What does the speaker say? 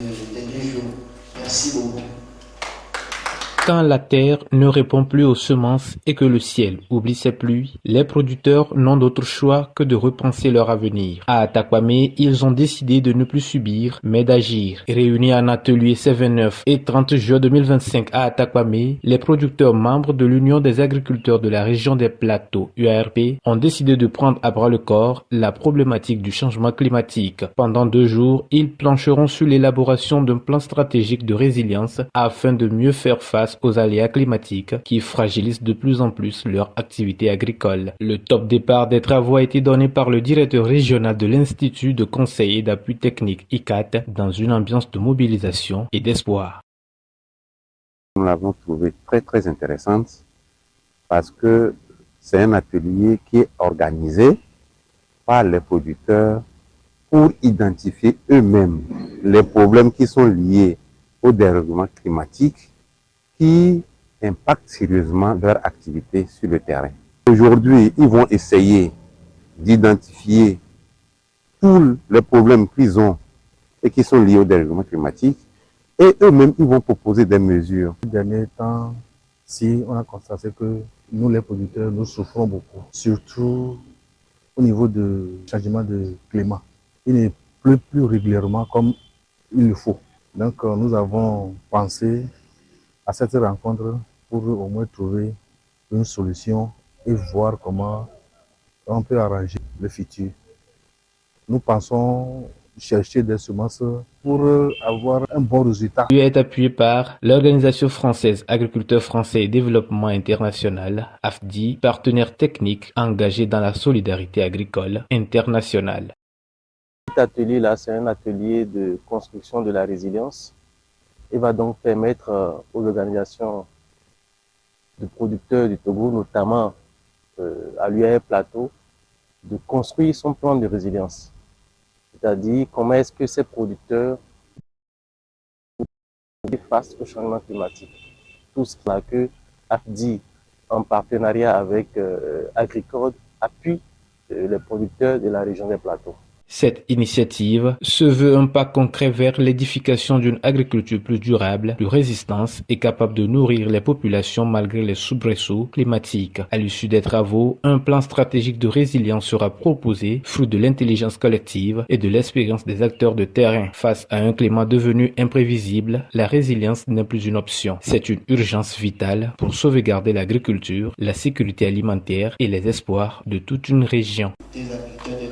Des 2 jours. Merci beaucoup. Quand la terre ne répond plus aux semences et que le ciel oublie ses pluies, les producteurs n'ont d'autre choix que de repenser leur avenir. À Atakwame, ils ont décidé de ne plus subir, mais d'agir. Réunis en atelier ces 29 et 30 juin 2025 à Atakwame, les producteurs membres de l'Union des agriculteurs de la région des Plateaux, UARP, ont décidé de prendre à bras le corps la problématique du changement climatique. Pendant 2 jours, ils plancheront sur l'élaboration d'un plan stratégique de résilience afin de mieux faire face aux aléas climatiques qui fragilisent de plus en plus leur activité agricole. Le top départ des travaux a été donné par le directeur régional de l'Institut de conseil et d'appui technique ICAT dans une ambiance de mobilisation et d'espoir. Nous l'avons trouvé très intéressante parce que c'est un atelier qui est organisé par les producteurs pour identifier eux-mêmes les problèmes qui sont liés au dérèglement climatique qui impactent sérieusement leur activité sur le terrain. Aujourd'hui, ils vont essayer d'identifier tous les problèmes qu'ils ont et qui sont liés au dérèglement climatique et eux-mêmes, ils vont proposer des mesures. Ces derniers temps, si on a constaté que nous, les producteurs, nous souffrons beaucoup, surtout au niveau du changement de climat. Il ne pleut plus régulièrement comme il le faut. Donc, nous avons pensé à cette rencontre pour au moins trouver une solution et voir comment on peut arranger le futur. Nous pensons chercher des semences pour avoir un bon résultat. Il est appuyé par l'Organisation française Agriculteurs français et Développement international, AFDI, partenaire technique engagé dans la solidarité agricole internationale. Cet atelier-là, c'est un atelier de construction de la résilience. Il va donc permettre aux organisations de producteurs du Togo, notamment à l'UAR Plateau, de construire son plan de résilience. C'est-à-dire comment est-ce que ces producteurs font face au changement climatique. Tout ce qui a que AFDI, en partenariat avec Agricode, appuie les producteurs de la région des Plateaux. Cette initiative se veut un pas concret vers l'édification d'une agriculture plus durable, plus résistante et capable de nourrir les populations malgré les soubresauts climatiques. À l'issue des travaux, un plan stratégique de résilience sera proposé, fruit de l'intelligence collective et de l'expérience des acteurs de terrain. Face à un climat devenu imprévisible, la résilience n'est plus une option. C'est une urgence vitale pour sauvegarder l'agriculture, la sécurité alimentaire et les espoirs de toute une région. Des agriculteurs